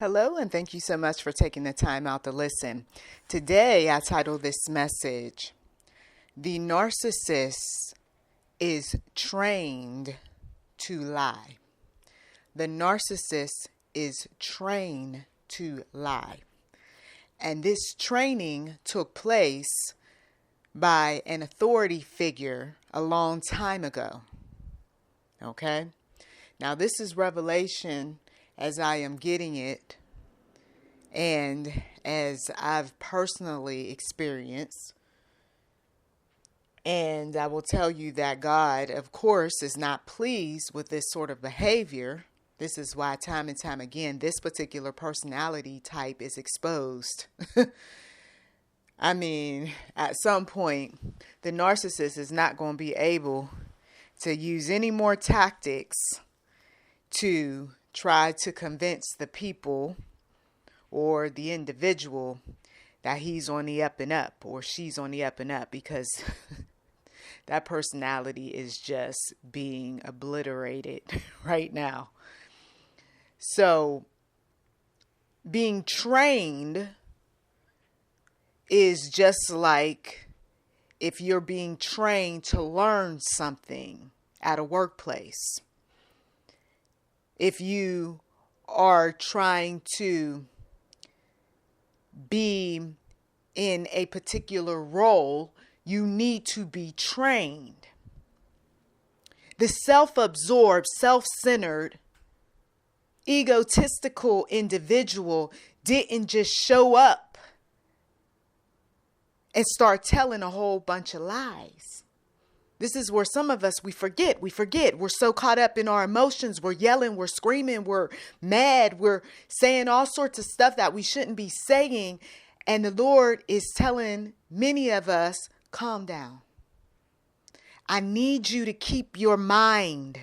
Hello, and thank you so much for taking the time out to listen. Today, I titled this message, The Narcissist is Trained to Lie. The narcissist is trained to lie. And this training took place by an authority figure a long time ago. Okay? Now, this is revelation as I am getting it, and as I've personally experienced. And I will tell you that God, of course, is not pleased with this sort of behavior. This is why time and time again, this particular personality type is exposed. I mean, at some point, the narcissist is not going to be able to use any more tactics to try to convince the people or the individual that he's on the up and up or she's on the up and up, because that personality is just being obliterated right now. So being trained is just like if you're being trained to learn something at a workplace. If you are trying to be in a particular role, you need to be trained. The self-absorbed, self-centered, egotistical individual didn't just show up and start telling a whole bunch of lies. This is where some of us, we forget. We're so caught up in our emotions. We're yelling, we're screaming, we're mad. We're saying all sorts of stuff that we shouldn't be saying. And the Lord is telling many of us, calm down. I need you to keep your mind.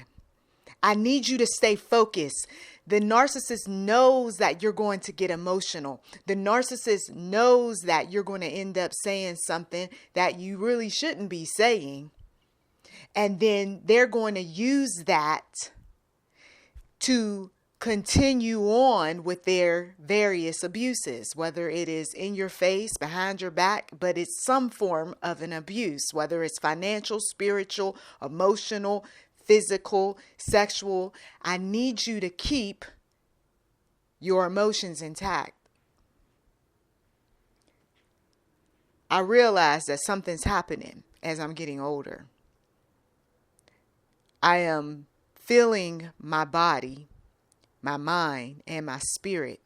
I need you to stay focused. The narcissist knows that you're going to get emotional. The narcissist knows that you're going to end up saying something that you really shouldn't be saying. And then they're going to use that to continue on with their various abuses, whether it is in your face, behind your back, but it's some form of an abuse, whether it's financial, spiritual, emotional, physical, sexual. I need you to keep your emotions intact. I realize that something's happening as I'm getting older. I am feeling my body, my mind, and my spirit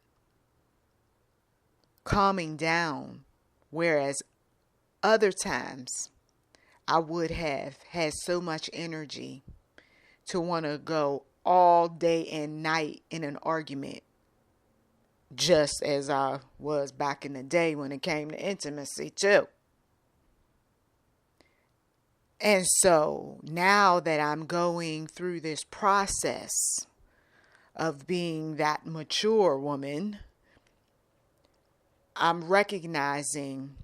calming down, whereas other times I would have had so much energy to want to go all day and night in an argument, just as I was back in the day when it came to intimacy too. And so now that I'm going through this process of being that mature woman, I'm recognizing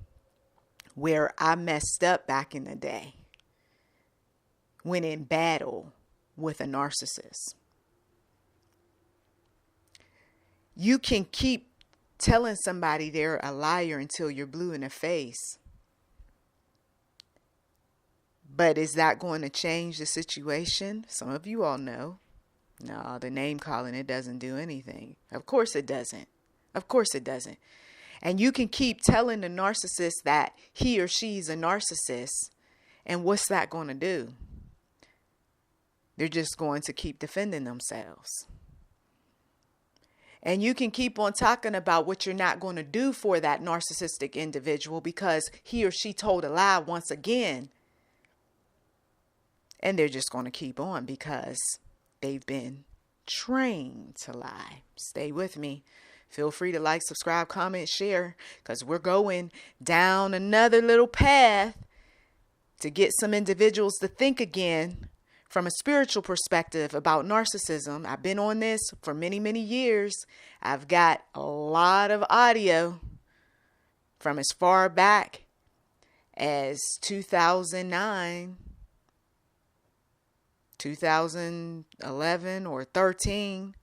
where I messed up back in the day when in battle with a narcissist. You can keep telling somebody they're a liar until you're blue in the face. But is that going to change the situation? Some of you all know. No, the name calling, it doesn't do anything. Of course it doesn't. Of course it doesn't. And you can keep telling the narcissist that he or she's a narcissist. And what's that going to do? They're just going to keep defending themselves. And you can keep on talking about what you're not going to do for that narcissistic individual because he or she told a lie once again. And they're just going to keep on because they've been trained to lie. Stay with me. Feel free to like, subscribe, comment, share, because we're going down another little path to get some individuals to think again from a spiritual perspective about narcissism. I've been on this for many, many years. I've got a lot of audio from as far back as 2009. 2011 or 13.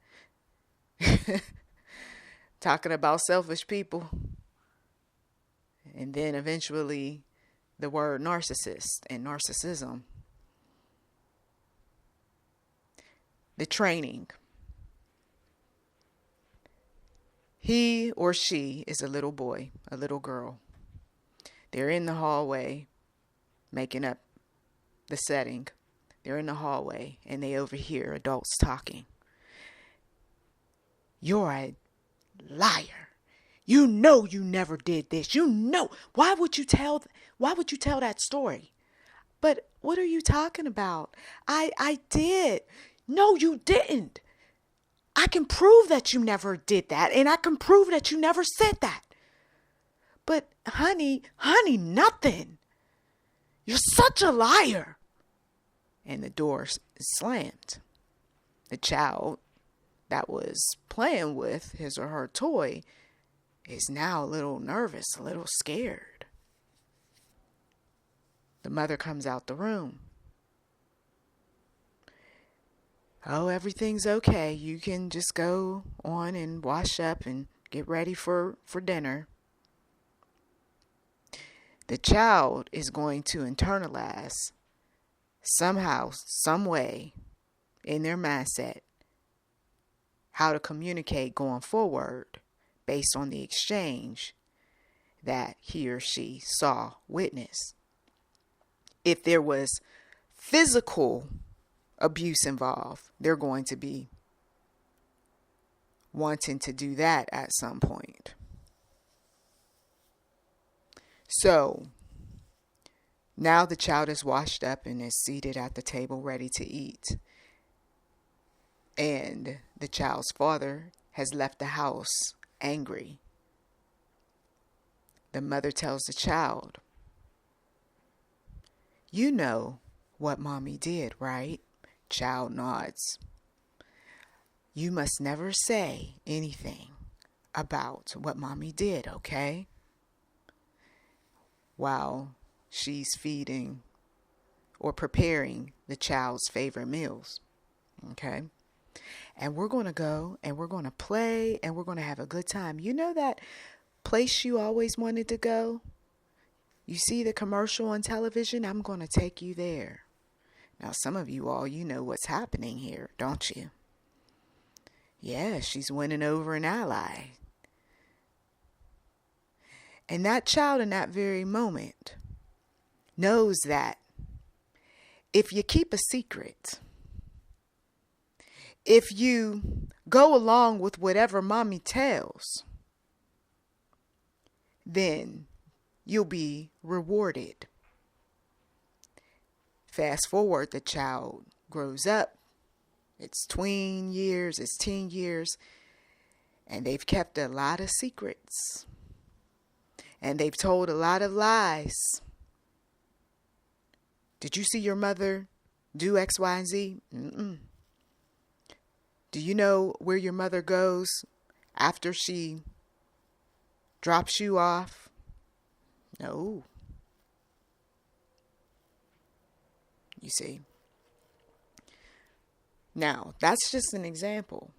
talking about selfish people. And then eventually the word narcissist and narcissism. The training. He or she is a little boy, a little girl. They're in the hallway making up the setting. They're in the hallway and they overhear adults talking. You're a liar. You know you never did this. You know. Why would you tell that story? But what are you talking about? I did. No, you didn't. I can prove that you never did that, and I can prove that you never said that. But honey, nothing. You're such a liar. And the door is slammed. The child that was playing with his or her toy is now a little nervous, a little scared. The mother comes out the room. Oh, everything's okay. You can just go on and wash up and get ready for dinner. The child is going to internalize somehow, some way in their mindset how to communicate going forward based on the exchange that he or she saw, witnessed. If there was physical abuse involved, they're going to be wanting to do that at some point. So now the child is washed up and is seated at the table ready to eat. And the child's father has left the house angry. The mother tells the child, "You know what mommy did, right?" Child nods. "You must never say anything about what mommy did, okay?" While she's feeding or preparing the child's favorite meals. Okay? And we're going to go and we're going to play and we're going to have a good time. You know that place you always wanted to go? You see the commercial on television? I'm going to take you there. Now, some of you all, you know what's happening here, don't you? Yeah, she's winning over an ally. And that child in that very moment knows that if you keep a secret, if you go along with whatever mommy tells, then you'll be rewarded. Fast forward, the child grows up. It's tween years, it's teen years, and they've kept a lot of secrets. And they've told a lot of lies. Did you see your mother do X, Y, and Z? Mm-mm. Do you know where your mother goes after she drops you off? No. You see. Now, that's just an example.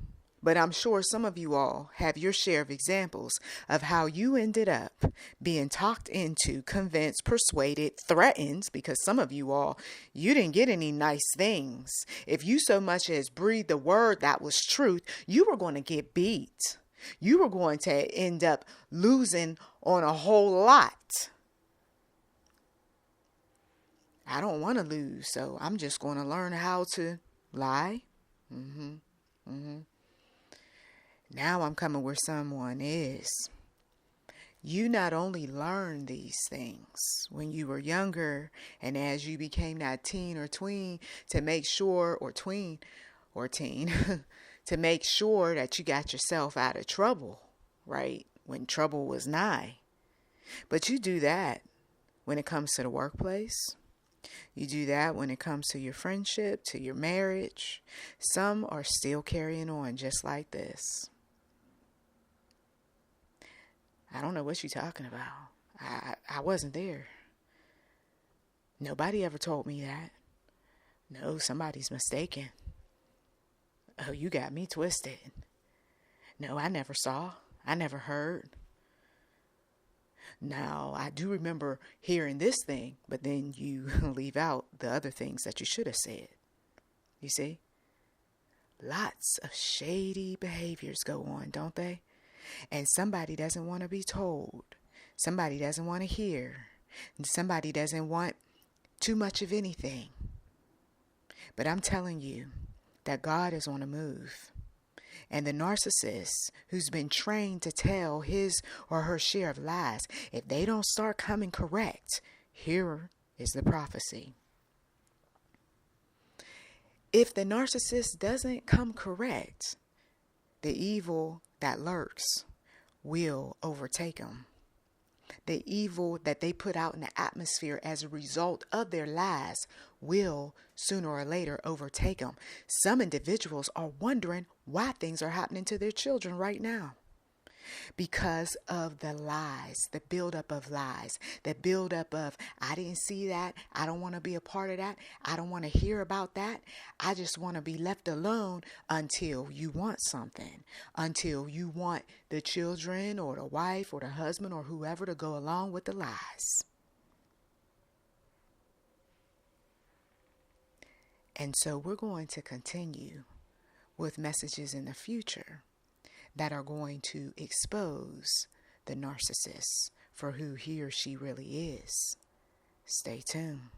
But I'm sure some of you all have your share of examples of how you ended up being talked into, convinced, persuaded, threatened, because some of you all, you didn't get any nice things. If you so much as breathed the word that was truth, you were going to get beat. You were going to end up losing on a whole lot. I don't want to lose, so I'm just going to learn how to lie. Now I'm coming where someone is. You not only learned these things when you were younger and as you became that teen or tween to make sure, or tween or teen, to make sure that you got yourself out of trouble, right? When trouble was nigh. But you do that when it comes to the workplace. You do that when it comes to your friendship, to your marriage. Some are still carrying on just like this. I don't know what you're talking about. I wasn't there. Nobody ever told me that. No, somebody's mistaken. Oh, you got me twisted. No, I never saw. I never heard. Now, I do remember hearing this thing, but then you leave out the other things that you should have said. You see? Lots of shady behaviors go on, don't they? And somebody doesn't want to be told. Somebody doesn't want to hear. And somebody doesn't want too much of anything. But I'm telling you that God is on the move. And the narcissist who's been trained to tell his or her share of lies, if they don't start coming correct, here is the prophecy. If the narcissist doesn't come correct, the evil that lurks will overtake them. The evil that they put out in the atmosphere as a result of their lies will sooner or later overtake them. Some individuals are wondering why things are happening to their children right now. Because of the lies, the buildup of lies, the buildup of, I didn't see that, I don't want to be a part of that, I don't want to hear about that, I just want to be left alone until you want something, until you want the children or the wife or the husband or whoever to go along with the lies. And so we're going to continue with messages in the future that are going to expose the narcissist for who he or she really is. Stay tuned.